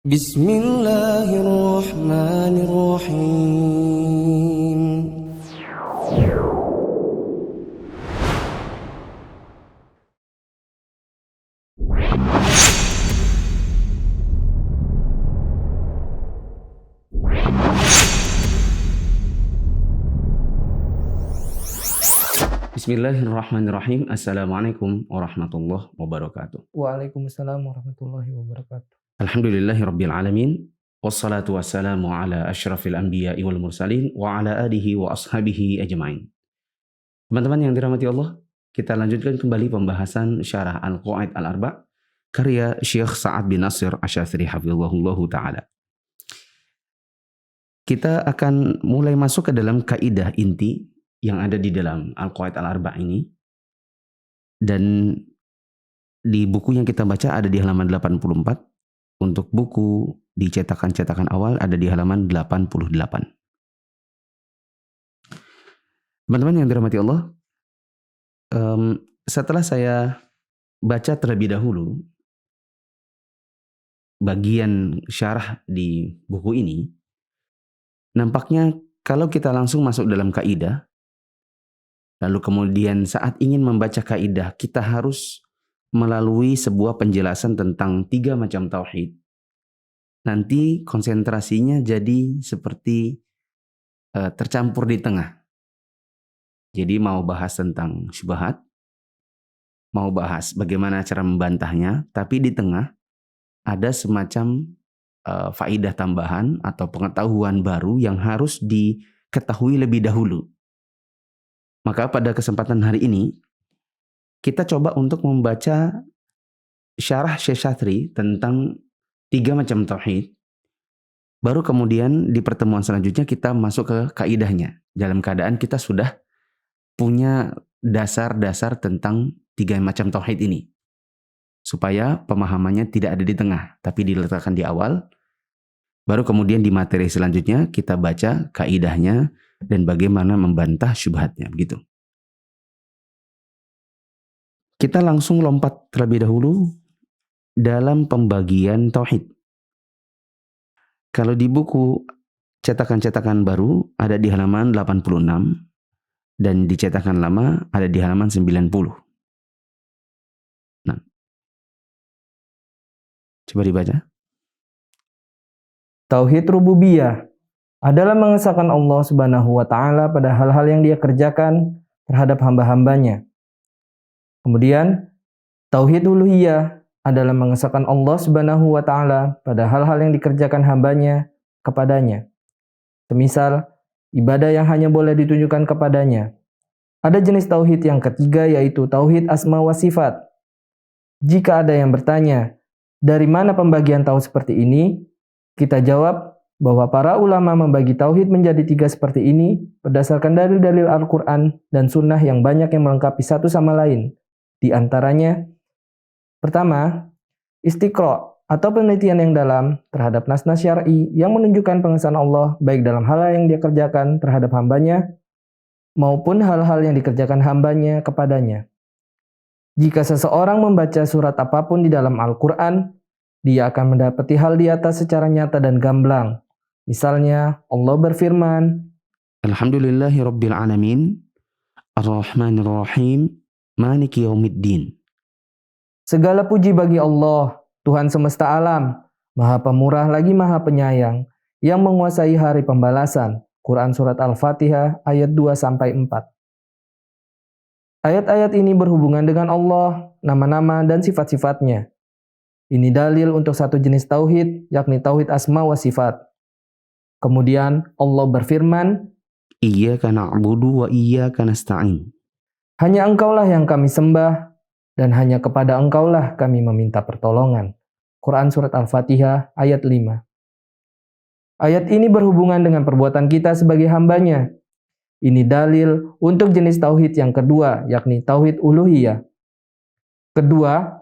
Bismillahirrahmanirrahim. Bismillahirrahmanirrahim. Assalamualaikum warahmatullahi wabarakatuh. Waalaikumsalam warahmatullahi wabarakatuh. Alhamdulillahirabbil alamin. Wassalatu wassalamu ala asyrafil anbiya'i wal mursalin wa ala alihi wa ashabihi ajmain. Teman-teman yang dirahmati Allah, kita lanjutkan kembali pembahasan syarah Al-Qawaid Al-Arba' karya Syekh Sa'ad bin Nasir Asy-Syadzili hafizahullahu taala. Kita akan mulai masuk ke dalam kaidah inti yang ada di dalam Al-Qawaid Al-Arba' ini. Dan di buku yang kita baca ada di halaman 84. Untuk buku di cetakan-cetakan awal ada di halaman 88. Teman-teman yang dirahmati Allah, setelah saya baca terlebih dahulu bagian syarah di buku ini, nampaknya kalau kita langsung masuk dalam kaidah, lalu kemudian saat ingin membaca kaidah, kita harus melalui sebuah penjelasan tentang 3 macam tauhid. Nanti konsentrasinya jadi seperti tercampur di tengah. Jadi mau bahas tentang syubhat, mau bahas bagaimana cara membantahnya, tapi di tengah ada semacam faidah tambahan atau pengetahuan baru yang harus diketahui lebih dahulu. Maka pada kesempatan hari ini, kita coba untuk membaca syarah Syekh Syadzili tentang 3 macam tauhid. Baru kemudian di pertemuan selanjutnya kita masuk ke kaidahnya. Dalam keadaan kita sudah punya dasar-dasar tentang 3 macam tauhid ini. Supaya pemahamannya tidak ada di tengah, tapi diletakkan di awal. Baru kemudian di materi selanjutnya kita baca kaidahnya dan bagaimana membantah syubhatnya, begitu. Kita langsung lompat terlebih dahulu dalam pembagian tauhid. Kalau di buku cetakan-cetakan baru ada di halaman 86 dan di cetakan lama ada di halaman 90. Nah, coba dibaca. Tauhid rububiyah adalah mengesahkan Allah Subhanahu wa taala pada hal-hal yang Dia kerjakan terhadap hamba-hambanya. Kemudian, tauhid uluhiyah adalah mengesahkan Allah Subhanahu wa taala pada hal-hal yang dikerjakan hambanya kepadanya. Semisal ibadah yang hanya boleh ditunjukkan kepadanya. Ada jenis tauhid yang ketiga, yaitu tauhid asma wa sifat. Jika ada yang bertanya, dari mana pembagian tauhid seperti ini? Kita jawab bahwa para ulama membagi tauhid menjadi 3 seperti ini berdasarkan dalil-dalil Al-Quran dan Sunnah yang banyak yang melengkapi satu sama lain. Di antaranya, pertama, istiqra atau penelitian yang dalam terhadap nas-nas syar'i yang menunjukkan pengesahan Allah baik dalam hal yang Dia kerjakan terhadap hambanya maupun hal-hal yang dikerjakan hambanya kepadanya. Jika seseorang membaca surat apapun di dalam Al-Quran, dia akan mendapati hal di atas secara nyata dan gamblang. Misalnya, Allah berfirman, Alhamdulillahirabbil alamin, Ar-Rahmanir-Rahim, Maliki yaumiddin. segala puji bagi Allah, Tuhan semesta alam, Maha Pemurah lagi Maha Penyayang, yang menguasai hari pembalasan. Quran Surat Al-Fatihah ayat 2-4. Ayat-ayat ini berhubungan dengan Allah, nama-nama dan sifat-sifatnya. Ini dalil untuk satu jenis tauhid, yakni tauhid asma wa sifat. Kemudian Allah berfirman, Iyyaka na'budu wa iyyaka nasta'in. hanya Engkaulah yang kami sembah, dan hanya kepada Engkaulah kami meminta pertolongan. Quran Surat Al-Fatihah ayat 5. Ayat ini berhubungan dengan perbuatan kita sebagai hambanya. Ini dalil untuk jenis tauhid yang kedua, yakni tauhid uluhiyah. Kedua,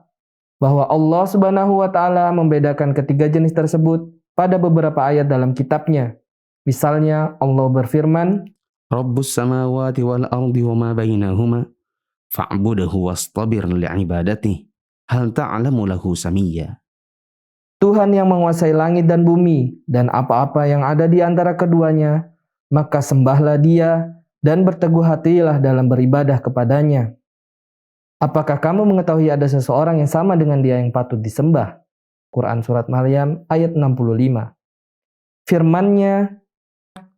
bahwa Allah Subhanahu wa taala membedakan ketiga jenis tersebut pada beberapa ayat dalam kitabnya. Misalnya Allah berfirman, Rabbus samawati wal ardi wa ma bainahuma fa'budhu wastabir li'ibadatihi hal ta'lamu lahu samiyya. Tuhan yang menguasai langit dan bumi dan apa-apa yang ada di antara keduanya, maka sembahlah Dia dan berteguh hatilah dalam beribadah kepadanya. Apakah kamu mengetahui ada seseorang yang sama dengan Dia yang patut disembah? Quran Surat Maryam ayat 65. Firman-Nya,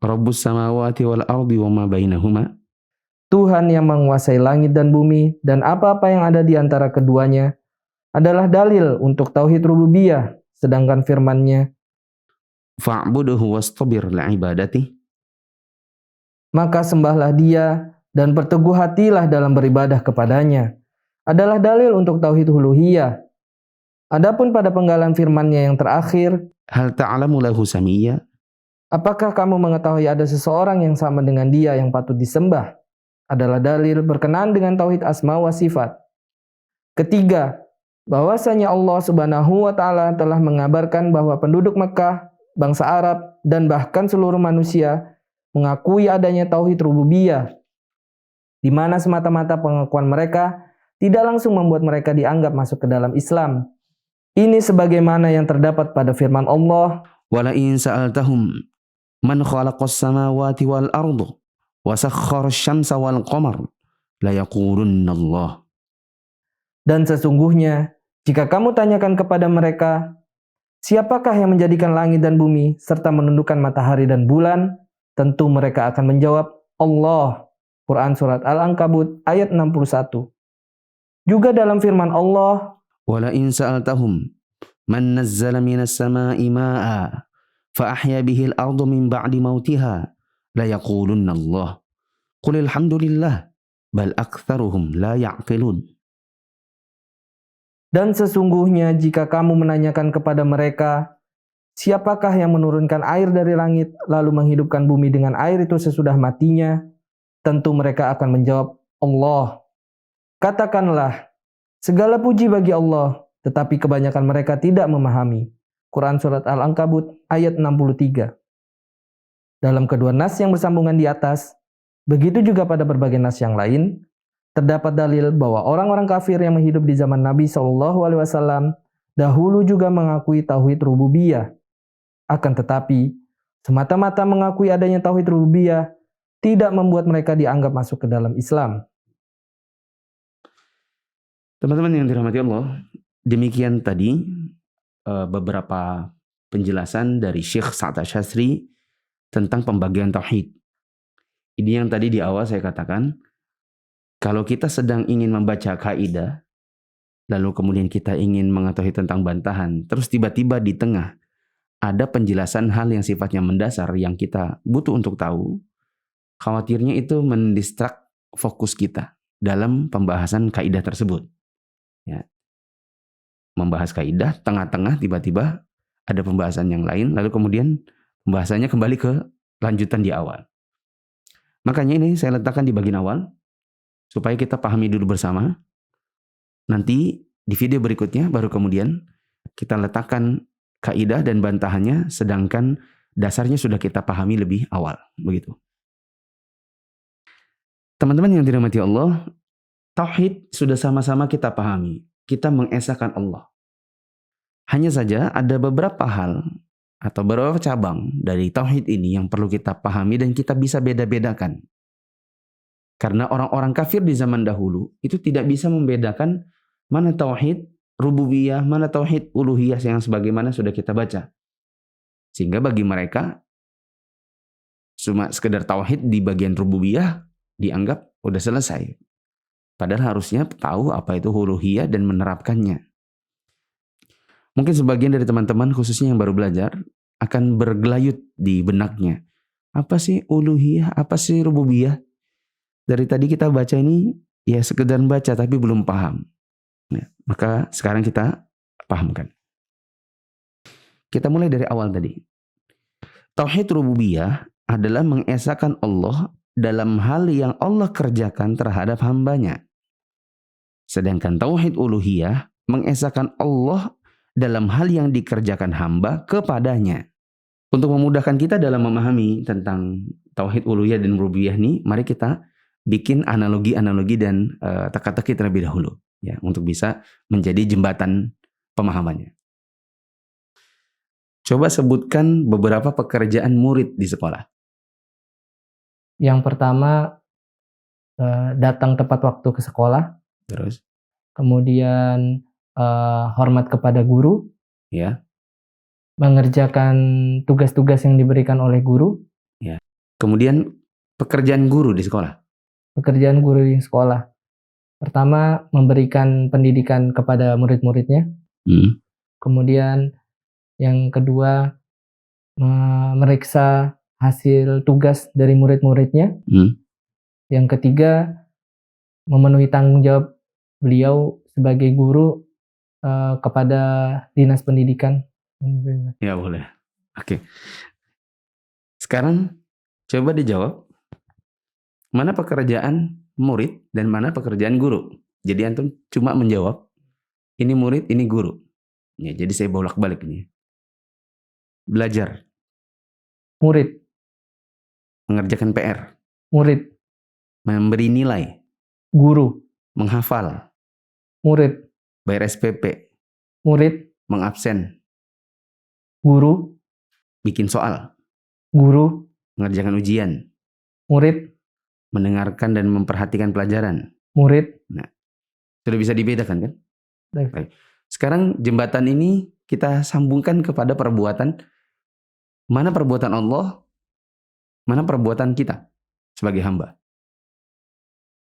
Rabbus samawati wal ardi wa ma bainahuma. Tuhan yang menguasai langit dan bumi dan apa-apa yang ada di antara keduanya adalah dalil untuk tauhid rububiyah. Sedangkan firman-Nya, Fa'buduhu wastabir li'ibadati. maka sembahlah Dia dan berteguh hatilah dalam beribadah kepadanya, adalah dalil untuk tauhid uluhiyah. Adapun pada penggalan firman-Nya yang terakhir, Hal ta'lamu lahu samiyya. apakah kamu mengetahui ada seseorang yang sama dengan Dia yang patut disembah? Adalah dalil berkenaan dengan tauhid asma wa sifat. Ketiga, bahwasanya Allah Subhanahu wa taala telah mengabarkan bahwa penduduk Mekah, bangsa Arab, dan bahkan seluruh manusia mengakui adanya tauhid rububiyah, di mana semata-mata pengakuan mereka tidak langsung membuat mereka dianggap masuk ke dalam Islam. Ini sebagaimana yang terdapat pada firman Allah, Wala in sa'altahum man khalaqas samawati wal ardu wa sakhkhara asy-syamsa wal qamar la yaqulunna Allah. dan sesungguhnya jika kamu tanyakan kepada mereka, siapakah yang menjadikan langit dan bumi serta menundukkan matahari dan bulan? Tentu mereka akan menjawab, Allah. Quran Surat Al-Ankabut ayat 61. Juga dalam firman Allah, Wala in sa'altahum man nazzala minas sama'i ma'a fa ahya bihil ardu min ba'di mautiha la yaqulunna Allah. Qul alhamdulillah bal aktsaruhum la ya'qilun. dan sesungguhnya jika kamu menanyakan kepada mereka, siapakah yang menurunkan air dari langit lalu menghidupkan bumi dengan air itu sesudah matinya? Tentu mereka akan menjawab, Allah. Katakanlah, segala puji bagi Allah, tetapi kebanyakan mereka tidak memahami. Quran Surat Al-Ankabut ayat 63. Dalam kedua nas yang bersambungan di atas, begitu juga pada berbagai nas yang lain, terdapat dalil bahwa orang-orang kafir yang hidup di zaman Nabi SAW dahulu juga mengakui tauhid rububiyah. Akan tetapi, semata-mata mengakui adanya tauhid rububiyah tidak membuat mereka dianggap masuk ke dalam Islam. Teman-teman yang dirahmati Allah, demikian tadi beberapa penjelasan dari Syekh Sa'ad Asy'ashari tentang pembagian tauhid. Ini yang tadi di awal saya katakan, kalau kita sedang ingin membaca kaidah, lalu kemudian kita ingin mengetahui tentang bantahan, terus tiba-tiba di tengah ada penjelasan hal yang sifatnya mendasar yang kita butuh untuk tahu, khawatirnya itu mendistrak fokus kita dalam pembahasan kaidah tersebut. Ya. Membahas kaidah, tengah-tengah tiba-tiba ada pembahasan yang lain, lalu kemudian pembahasannya kembali ke lanjutan di awal. Makanya ini saya letakkan di bagian awal, supaya kita pahami dulu bersama. Nanti di video berikutnya baru kemudian kita letakkan kaidah dan bantahannya, sedangkan dasarnya sudah kita pahami lebih awal. Begitu. Teman-teman yang dirahmati Allah, tauhid sudah sama-sama kita pahami. Kita mengesahkan Allah. Hanya saja ada beberapa hal atau beberapa cabang dari tauhid ini yang perlu kita pahami dan kita bisa beda-bedakan. Karena orang-orang kafir di zaman dahulu itu tidak bisa membedakan mana tauhid rububiyah, mana tauhid uluhiyah yang sebagaimana sudah kita baca. Sehingga bagi mereka cuma sekedar tauhid di bagian rububiyah dianggap udah selesai. Padahal harusnya tahu apa itu uluhiyah dan menerapkannya. Mungkin sebagian dari teman-teman khususnya yang baru belajar akan bergelayut di benaknya. Apa sih uluhiyah? Apa sih rububiyah? Dari tadi kita baca ini ya sekedar baca tapi belum paham. Ya, maka sekarang kita pahamkan. Kita mulai dari awal tadi. Tauhid rububiyah adalah mengesahkan Allah dalam hal yang Allah kerjakan terhadap hambanya. Sedangkan tauhid uluhiyah mengesahkan Allah dalam hal yang dikerjakan hamba kepadanya. Untuk memudahkan kita dalam memahami tentang tauhid uluhiyah dan rububiyah ini, mari kita bikin analogi-analogi dan teka-teki terlebih dahulu ya untuk bisa menjadi jembatan pemahamannya. Coba sebutkan beberapa pekerjaan murid di sekolah. Yang pertama, datang tepat waktu ke sekolah. Terus, Kemudian hormat kepada guru. ya, Mengerjakan tugas-tugas yang diberikan oleh guru. ya. Kemudian pekerjaan guru di sekolah. Pekerjaan guru di sekolah. Pertama, memberikan pendidikan kepada murid-muridnya. Kemudian yang kedua, memeriksa hasil tugas dari murid-muridnya. Yang ketiga, memenuhi tanggung jawab beliau sebagai guru kepada dinas pendidikan. Ya boleh. Oke. Sekarang coba dijawab. Mana pekerjaan murid dan mana pekerjaan guru? Jadi antum cuma menjawab, ini murid, ini guru. Ya, jadi saya bolak-balik ini. Belajar, Murid, mengerjakan PR, murid, memberi nilai, guru, menghafal, murid, bayar SPP, murid, mengabsen, guru, bikin soal, guru, mengerjakan ujian, murid, mendengarkan dan memperhatikan pelajaran. murid. Nah, sudah bisa dibedakan kan? Baik. Sekarang jembatan ini kita sambungkan kepada perbuatan. Mana perbuatan Allah, mana perbuatan kita sebagai hamba.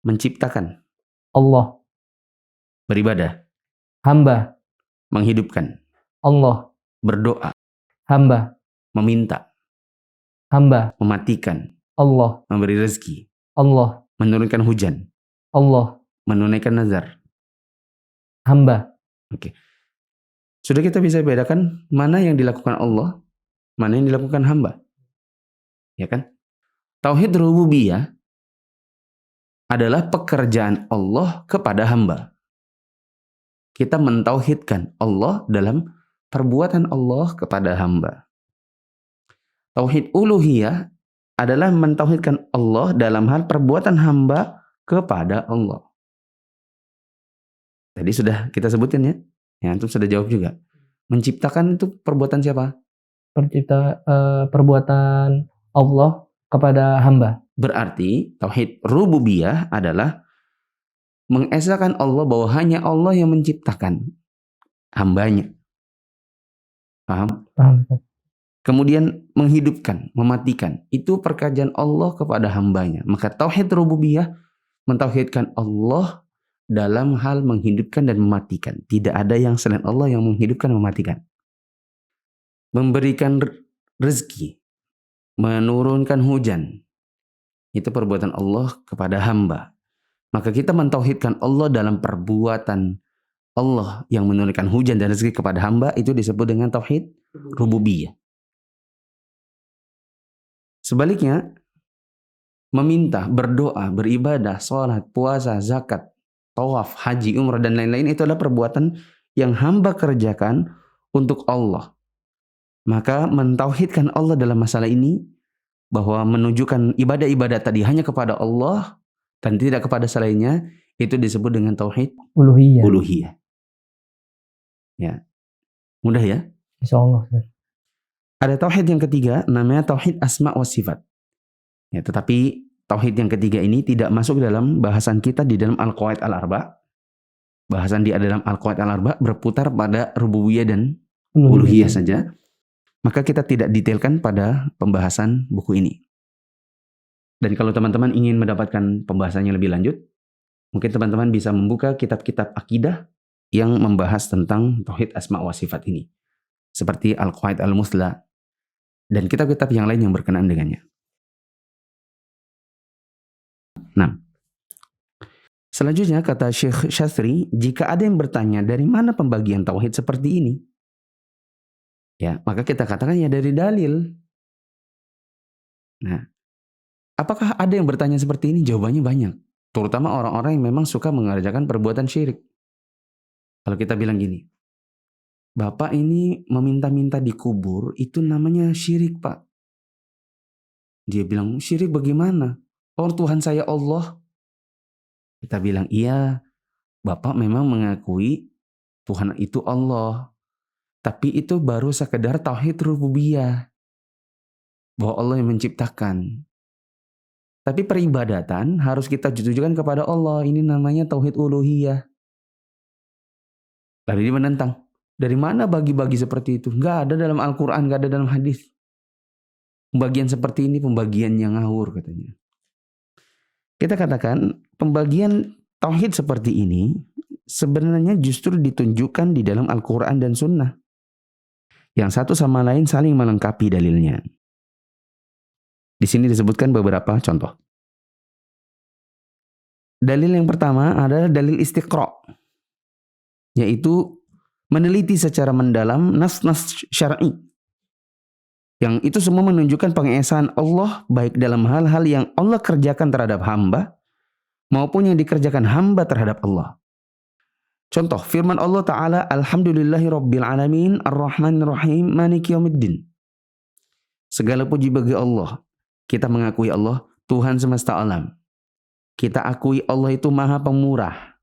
Menciptakan, Allah, beribadah, hamba, menghidupkan, Allah, berdoa, hamba, meminta, hamba, mematikan, Allah, memberi rezeki, Allah, menurunkan hujan, Allah, menunaikan nazar. hamba. Oke. Sudah kita bisa bedakan mana yang dilakukan Allah, mana yang dilakukan hamba. Ya kan? Tauhid rububiyah adalah pekerjaan Allah kepada hamba. Kita mentauhidkan Allah dalam perbuatan Allah kepada hamba. Tauhid uluhiyah adalah mentauhidkan Allah dalam hal perbuatan hamba kepada Allah. Tadi sudah kita sebutin ya. Ya, antum sudah jawab juga. Menciptakan itu perbuatan siapa? Perbuatan Allah kepada hamba. Berarti tauhid rububiyah adalah mengesahkan Allah bahwa hanya Allah yang menciptakan hambanya. Paham? Paham. Kemudian menghidupkan, mematikan. Itu pekerjaan Allah kepada hambanya. Maka tauhid rububiyah mentauhidkan Allah dalam hal menghidupkan dan mematikan. Tidak ada yang selain Allah yang menghidupkan dan mematikan. Memberikan rezeki, menurunkan hujan. Itu perbuatan Allah kepada hamba. Maka kita mentauhidkan Allah dalam perbuatan Allah yang menurunkan hujan dan rezeki kepada hamba. Itu disebut dengan tauhid rububiyah. Sebaliknya, meminta, berdoa, beribadah, sholat, puasa, zakat, tawaf, haji, umrah, dan lain-lain itu adalah perbuatan yang hamba kerjakan untuk Allah. Maka mentauhidkan Allah dalam masalah ini, bahwa menunjukkan ibadah-ibadah tadi hanya kepada Allah dan tidak kepada selainnya, itu disebut dengan tauhid uluhiyah. Ya. Mudah ya? Insyaallah. Ada tauhid yang ketiga, namanya tauhid asma wa sifat. Ya, tetapi tauhid yang ketiga ini tidak masuk dalam bahasan kita di dalam Al-Qawaid Al-Arba. Bahasan di dalam Al-Qawaid Al-Arba berputar pada rububiyah dan uluhiyah saja. Maka kita tidak detailkan pada pembahasan buku ini. Dan kalau teman-teman ingin mendapatkan pembahasannya lebih lanjut, mungkin teman-teman bisa membuka kitab-kitab akidah yang membahas tentang tauhid asma wa sifat ini. Seperti Al-Qawaid Al-Musla dan kitab-kitab yang lain yang berkenaan dengannya. Nah, selanjutnya kata Syekh Syastri, jika ada yang bertanya dari mana pembagian tauhid seperti ini, ya, maka kita katakan ya dari dalil. Nah, apakah ada yang bertanya seperti ini? Jawabannya banyak. Terutama orang-orang yang memang suka mengerjakan perbuatan syirik. Kalau kita bilang gini, Bapak ini meminta-minta dikubur, itu namanya syirik, Pak. Dia bilang, syirik bagaimana? Oh, Tuhan saya Allah. Kita bilang, iya, Bapak memang mengakui Tuhan itu Allah. Tapi itu baru sekedar tauhid rububiyah, bahwa Allah yang menciptakan. Tapi peribadatan harus kita tujukan kepada Allah. Ini namanya tauhid uluhiyah. Lalu dia menentang. Dari mana bagi-bagi seperti itu? Nggak ada dalam Al-Quran, nggak ada dalam hadis. Pembagian seperti ini pembagian yang ngawur katanya. Kita katakan pembagian tauhid seperti ini sebenarnya justru ditunjukkan di dalam Al-Quran dan Sunnah. Yang satu sama lain saling melengkapi dalilnya. Di sini disebutkan beberapa contoh. Dalil yang pertama adalah dalil istiqra, yaitu meneliti secara mendalam nas-nas syar'i. Yang itu semua menunjukkan pengesaan Allah baik dalam hal-hal yang Allah kerjakan terhadap hamba maupun yang dikerjakan hamba terhadap Allah. Contoh firman Allah Ta'ala, Alhamdulillahi Rabbil Alamin, Ar-Rahmanir-Rahim, Maliki Yaumiddin. Segala puji bagi Allah. Kita mengakui Allah Tuhan semesta alam. Kita akui Allah itu maha pemurah.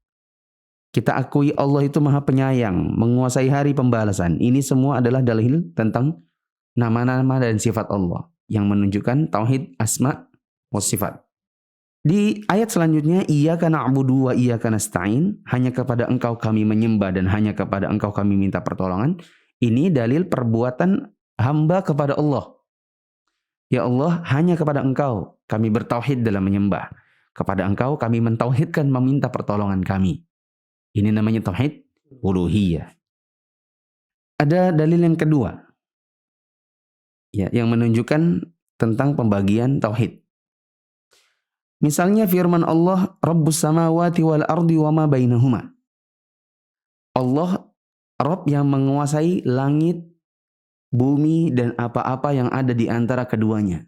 Kita akui Allah itu maha penyayang, menguasai hari pembalasan. Ini semua adalah dalil tentang nama-nama dan sifat Allah yang menunjukkan tauhid asma wa sifat. Di ayat selanjutnya, Iyyaka na'budu wa iyyaka nasta'in, hanya kepada Engkau kami menyembah dan hanya kepada Engkau kami minta pertolongan. Ini dalil perbuatan hamba kepada Allah. Ya Allah, hanya kepada Engkau kami bertauhid dalam menyembah. Kepada Engkau kami mentauhidkan meminta pertolongan kami. Ini namanya tauhid uluhiyah. Ada dalil yang kedua, ya, yang menunjukkan tentang pembagian tauhid. Misalnya firman Allah, Rabbus samawati wal ardi wa ma bainahuma. Allah, Rabb yang menguasai langit, bumi, dan apa-apa yang ada di antara keduanya.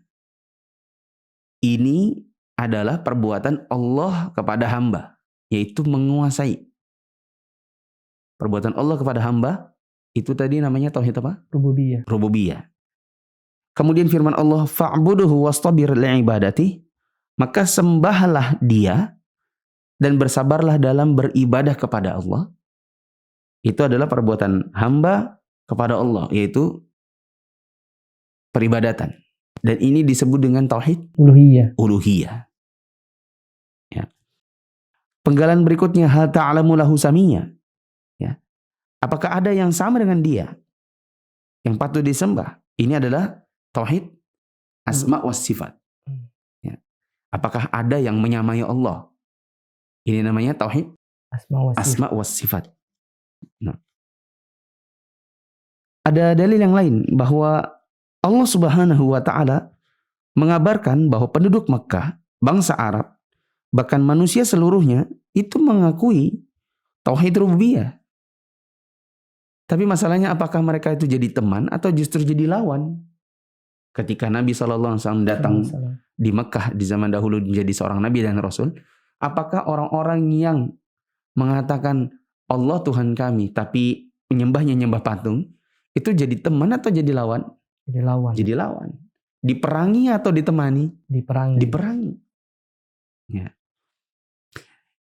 Ini adalah perbuatan Allah kepada hamba, yaitu menguasai. Perbuatan Allah kepada hamba, itu tadi namanya tauhid apa? Rububiyah. Rububiyah. Kemudian firman Allah, fa'buduhu wastabir li'ibadati, maka sembahlah dia dan bersabarlah dalam beribadah kepada Allah. Itu adalah perbuatan hamba kepada Allah, yaitu peribadatan. Dan ini disebut dengan tauhid uluhiyah. Ya. Penggalan berikutnya, hal ta'alamu lahu samiyya. Ya. Apakah ada yang sama dengan dia yang patut disembah? Ini adalah tauhid asma was sifat. Ya. Apakah ada yang menyamai Allah? Ini namanya tauhid asma was sifat. Nah. Ada dalil yang lain bahwa Allah Subhanahu wa Ta'ala mengabarkan bahwa penduduk Mekah, bangsa Arab, bahkan manusia seluruhnya itu mengakui tauhid rububiyah. Tapi masalahnya apakah mereka itu jadi teman atau justru jadi lawan? Ketika Nabi SAW datang di Mekah di zaman dahulu menjadi seorang Nabi dan Rasul, apakah orang-orang yang mengatakan Allah Tuhan kami tapi nyembah patung itu jadi teman atau jadi lawan? Jadi lawan. Diperangi atau ditemani? Diperangi. Ya.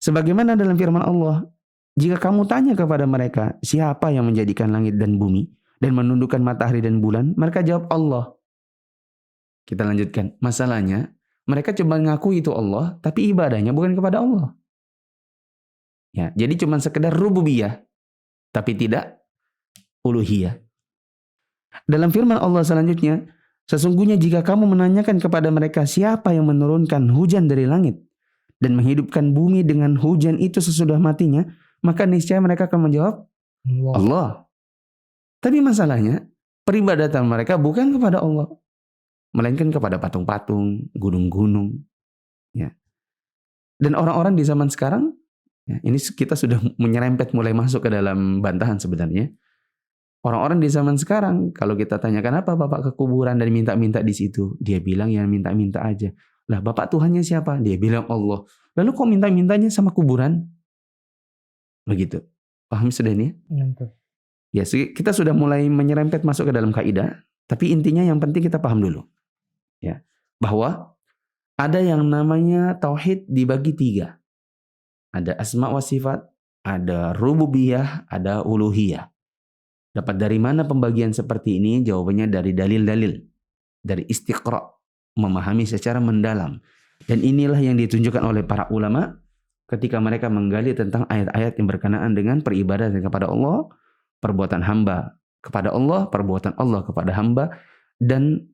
Sebagaimana dalam firman Allah, jika kamu tanya kepada mereka, siapa yang menjadikan langit dan bumi dan menundukkan matahari dan bulan? Mereka jawab Allah. Kita lanjutkan. Masalahnya, mereka cuma ngaku itu Allah, tapi ibadahnya bukan kepada Allah. Ya, jadi cuma sekedar rububiyah, tapi tidak uluhiyah. Dalam firman Allah selanjutnya, sesungguhnya jika kamu menanyakan kepada mereka siapa yang menurunkan hujan dari langit dan menghidupkan bumi dengan hujan itu sesudah matinya, maka niscaya mereka akan menjawab Allah. Tapi masalahnya, peribadatan mereka bukan kepada Allah, melainkan kepada patung-patung, gunung-gunung. Ya. Dan orang-orang di zaman sekarang, ya, ini kita sudah menyerempet mulai masuk ke dalam bantahan sebenarnya. Orang-orang di zaman sekarang, kalau kita tanyakan apa Bapak ke kuburan dan minta-minta di situ, dia bilang ya minta-minta aja. Lah Bapak Tuhannya siapa? Dia bilang Allah. Lalu kok minta-mintanya sama kuburan? Begitu. Paham sudah ini? Ya, kita sudah mulai menyerempet masuk ke dalam kaidah, tapi intinya yang penting kita paham dulu. Ya, bahwa ada yang namanya tauhid dibagi 3. Ada asma wa sifat, ada rububiyah, ada uluhiyah. Dapat dari mana pembagian seperti ini? Jawabannya dari dalil-dalil, dari istiqra, memahami secara mendalam. Dan inilah yang ditunjukkan oleh para ulama ketika mereka menggali tentang ayat-ayat yang berkenaan dengan peribadatan kepada Allah, perbuatan hamba kepada Allah, perbuatan Allah kepada hamba, dan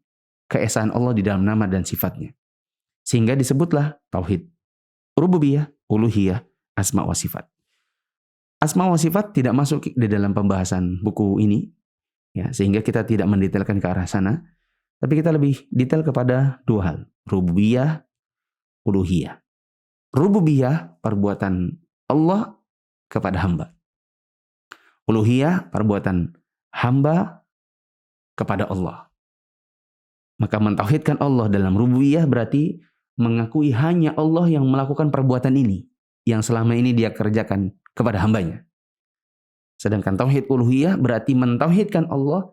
keesaan Allah di dalam nama dan sifatnya. Sehingga disebutlah tauhid rububiyah, uluhiyah, asma wa sifat. Asma wa sifat tidak masuk di dalam pembahasan buku ini, ya, sehingga kita tidak mendetailkan ke arah sana, tapi kita lebih detail kepada dua hal, rububiyah, uluhiyah. Rububiyah, perbuatan Allah kepada hamba. Uluhiyah, perbuatan hamba kepada Allah. Maka mentauhidkan Allah dalam rububiyah berarti mengakui hanya Allah yang melakukan perbuatan ini, yang selama ini dia kerjakan kepada hambanya. Sedangkan tauhid uluhiyah berarti mentauhidkan Allah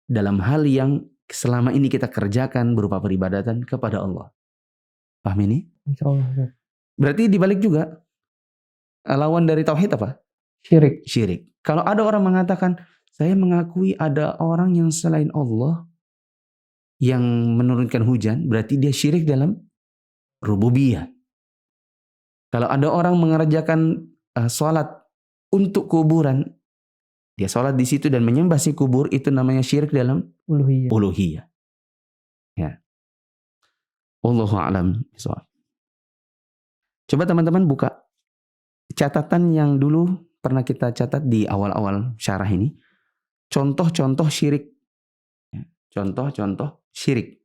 dalam hal yang selama ini kita kerjakan berupa peribadatan kepada Allah. Paham ini? Insyaallah. Berarti dibalik juga lawan dari tauhid apa? Syirik. Syirik. Kalau ada orang mengatakan, saya mengakui ada orang yang selain Allah yang menurunkan hujan, berarti dia syirik dalam rububiyah. Kalau ada orang mengerjakan sholat untuk kuburan, dia sholat di situ dan menyembah si kubur, itu namanya syirik dalam uluhiyah. Ya. Wallahu a'lam bishawab. Coba teman-teman buka catatan yang dulu pernah kita catat di awal-awal syarah ini. Contoh-contoh syirik. Contoh-contoh syirik.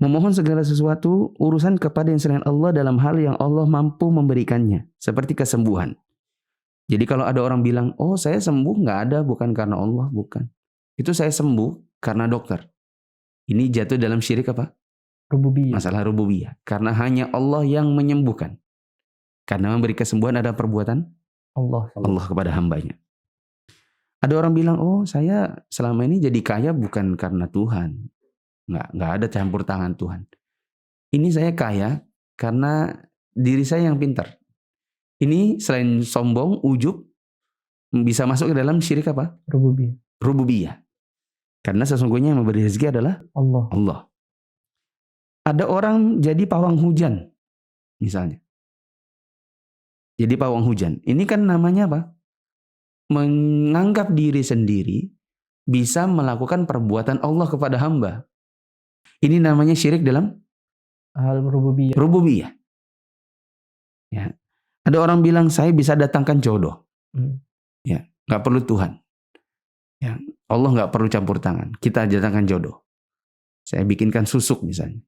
Memohon segala sesuatu urusan kepada yang selain Allah dalam hal yang Allah mampu memberikannya. Seperti kesembuhan. Jadi kalau ada orang bilang, oh saya sembuh nggak ada, bukan karena Allah, bukan. Itu saya sembuh karena dokter. Ini jatuh dalam syirik apa? Rububiyah. Masalah rububiyah. Karena hanya Allah yang menyembuhkan. Karena memberi kesembuhan ada perbuatan Allah kepada hambanya. Ada orang bilang, oh saya selama ini jadi kaya bukan karena Tuhan. Nggak ada campur tangan Tuhan. Ini saya kaya karena diri saya yang pintar. Ini selain sombong, ujub, bisa masuk ke dalam syirik apa? Rububiyah. Karena sesungguhnya yang memberi rezeki adalah Allah. Ada orang jadi pawang hujan, misalnya. Jadi pawang hujan. Ini kan namanya apa? Menganggap diri sendiri bisa melakukan perbuatan Allah kepada hamba. Ini namanya syirik dalam hal rububiyah. Rububiyah. Ya. Ada orang bilang saya bisa datangkan jodoh. Ya, nggak perlu Tuhan. Ya, Allah nggak perlu campur tangan. Kita datangkan jodoh. Saya bikinkan susuk misalnya.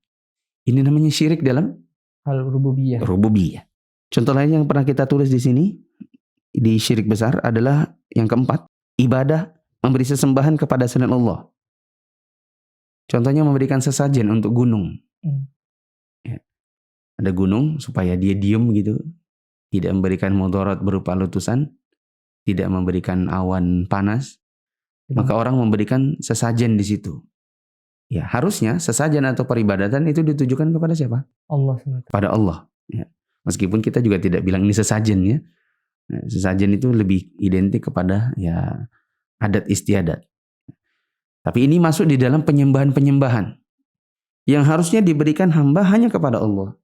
Ini namanya syirik dalam hal rububiyah. Rububiyah. Contoh lain yang pernah kita tulis di sini di syirik besar adalah yang keempat, ibadah memberi sesembahan kepada selain Allah. Contohnya memberikan sesajen untuk gunung. Ya. Ada gunung supaya dia diem gitu. Tidak memberikan mudarat berupa letusan. Tidak memberikan awan panas. Maka orang memberikan sesajen di situ. Ya, harusnya sesajen atau peribadatan itu ditujukan kepada siapa? Allah. Pada Allah. Ya. Meskipun kita juga tidak bilang ini sesajen ya. Nah, sesajen itu lebih identik kepada ya adat istiadat. Tapi ini masuk di dalam penyembahan-penyembahan yang harusnya diberikan hamba hanya kepada Allah.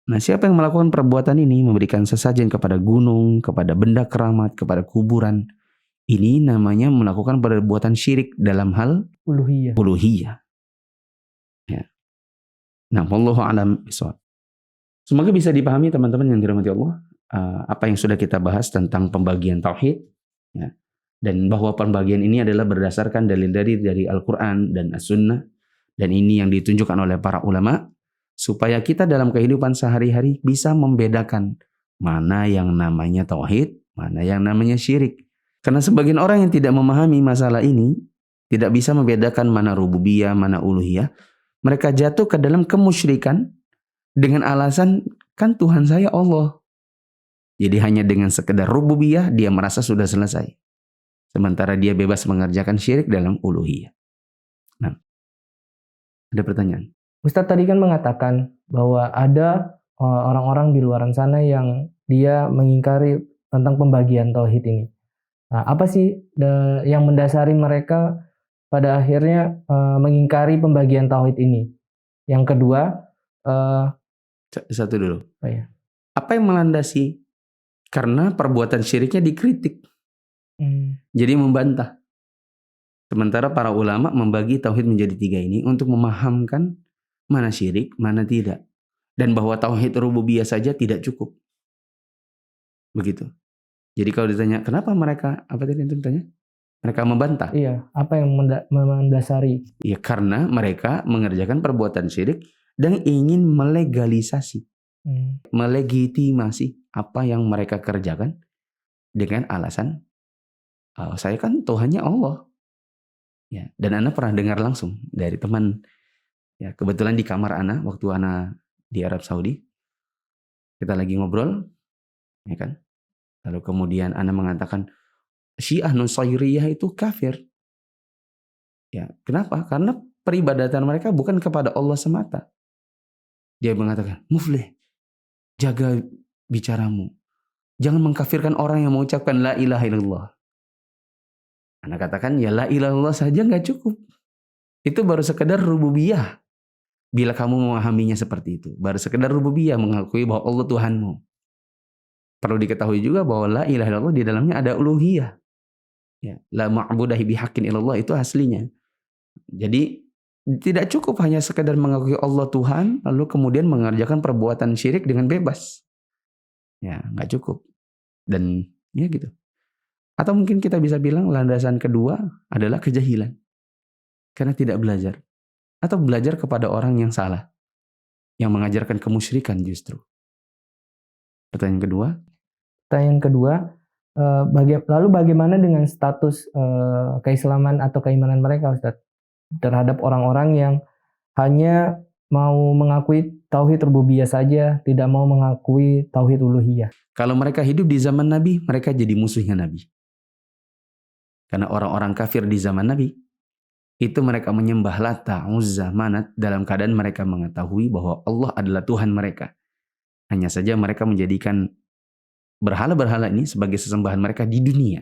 Nah, siapa yang melakukan perbuatan ini, memberikan sesajen kepada gunung, kepada benda keramat, kepada kuburan, ini namanya melakukan perbuatan syirik dalam hal uluhiyah. Ya. Nah, wallahu a'lam bishawab. Semoga bisa dipahami teman-teman yang dirahmati Allah, apa yang sudah kita bahas tentang pembagian tauhid, ya. Dan bahwa pembagian ini adalah berdasarkan dalil-dalil dari Al-Quran dan As-Sunnah. Dan ini yang ditunjukkan oleh para ulama. Supaya kita dalam kehidupan sehari-hari bisa membedakan mana yang namanya tauhid, mana yang namanya syirik. Karena sebagian orang yang tidak memahami masalah ini, tidak bisa membedakan mana rububiyah, mana uluhiyah. Mereka jatuh ke dalam kemusyrikan dengan alasan, kan Tuhan saya Allah. Jadi hanya dengan sekedar rububiyah, dia merasa sudah selesai. Sementara dia bebas mengerjakan syirik dalam uluhiyah. Nah, ada pertanyaan. Ustadz tadi kan mengatakan bahwa ada orang-orang di luaran sana yang dia mengingkari tentang pembagian tauhid ini. Nah, apa sih yang mendasari mereka pada akhirnya mengingkari pembagian tauhid ini? Yang kedua, Satu dulu. oh ya. Apa yang melandasi? Karena perbuatan syiriknya dikritik. Jadi membantah. Sementara para ulama membagi tauhid menjadi 3 ini untuk memahamkan mana syirik, mana tidak. Dan bahwa tauhid rububiyah saja tidak cukup. Begitu. Jadi kalau ditanya, kenapa mereka, apa tadi yang tanya? Mereka membantah. Iya, apa yang mendasari? Ya karena mereka mengerjakan perbuatan syirik dan ingin melegalisasi, melegitimasi apa yang mereka kerjakan dengan alasan, saya kan Tuhannya Allah. Ya, dan Ana pernah dengar langsung dari teman, ya kebetulan di kamar Ana waktu Ana di Arab Saudi, kita lagi ngobrol, ya kan. Lalu kemudian Ana mengatakan Syiah Nusairiyah itu kafir. Ya, kenapa? Karena peribadatan mereka bukan kepada Allah semata. Dia mengatakan, Muflih, jaga bicaramu. Jangan mengkafirkan orang yang mengucapkan la ilaha illallah. Ana katakan, ya la ilaha illallah saja nggak cukup. Itu baru sekedar rububiyah. Bila kamu memahaminya seperti itu. Baru sekedar rububiyah, mengakui bahwa Allah Tuhanmu. Perlu diketahui juga bahwa la ilaha illallah di dalamnya ada uluhiyah. Ya, la ma'budahi bihaqqin illallah itu aslinya. Jadi tidak cukup hanya sekedar mengakui Allah Tuhan lalu kemudian mengerjakan perbuatan syirik dengan bebas. Ya, nggak cukup. Dan ya gitu. Atau mungkin kita bisa bilang landasan kedua adalah kejahilan. Karena tidak belajar. Atau belajar kepada orang yang salah. Yang mengajarkan kemusyrikan justru. Pertanyaan kedua. Lalu bagaimana dengan status keislaman atau keimanan mereka, Ustaz? Terhadap orang-orang yang hanya mau mengakui tauhid rububiyah saja, tidak mau mengakui tauhid uluhiyah. Kalau mereka hidup di zaman Nabi, mereka jadi musuhnya Nabi. Karena orang-orang kafir di zaman Nabi, itu mereka menyembah Lata, Uzza, Manat dalam keadaan mereka mengetahui bahwa Allah adalah Tuhan mereka. Hanya saja mereka menjadikan berhala-berhala ini sebagai sesembahan mereka di dunia.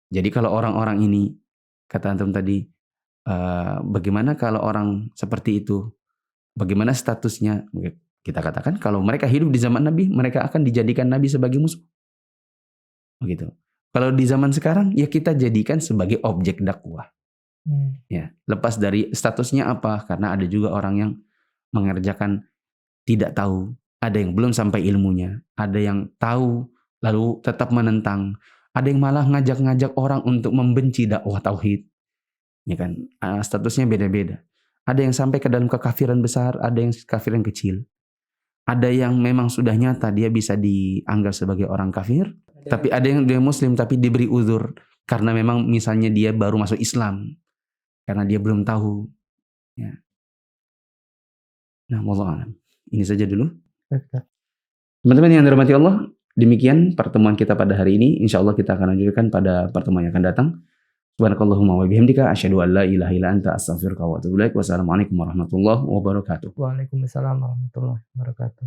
Jadi kalau orang-orang ini, kata antum tadi, bagaimana kalau orang seperti itu? Bagaimana statusnya? Kita katakan kalau mereka hidup di zaman Nabi, mereka akan dijadikan Nabi sebagai musuh. Begitu. Kalau di zaman sekarang, ya kita jadikan sebagai objek dakwah. Ya, lepas dari statusnya apa? Karena ada juga orang yang mengerjakan tidak tahu. Ada yang belum sampai ilmunya. Ada yang tahu lalu tetap menentang. Ada yang malah ngajak-ngajak orang untuk membenci dakwah tauhid. Ya kan? Statusnya beda-beda. Ada yang sampai ke dalam kekafiran besar, ada yang kafiran kecil. Ada yang memang sudah nyata dia bisa dianggap sebagai orang kafir, tapi ada yang dia muslim tapi diberi uzur karena memang misalnya dia baru masuk Islam. Karena dia belum tahu. Ya. Nah, wallahu a'lam. Ini saja dulu. Teman-teman yang dirahmati Allah, demikian pertemuan kita pada hari ini. Insyaallah kita akan lanjutkan pada pertemuan yang akan datang. Subhanakallahumma wa bihamdika asyhadu an la ilaha illa anta astaghfiruka wa atubu ilaik. Wassalamualaikum warahmatullahi wabarakatuh. Waalaikumsalam warahmatullahi wabarakatuh.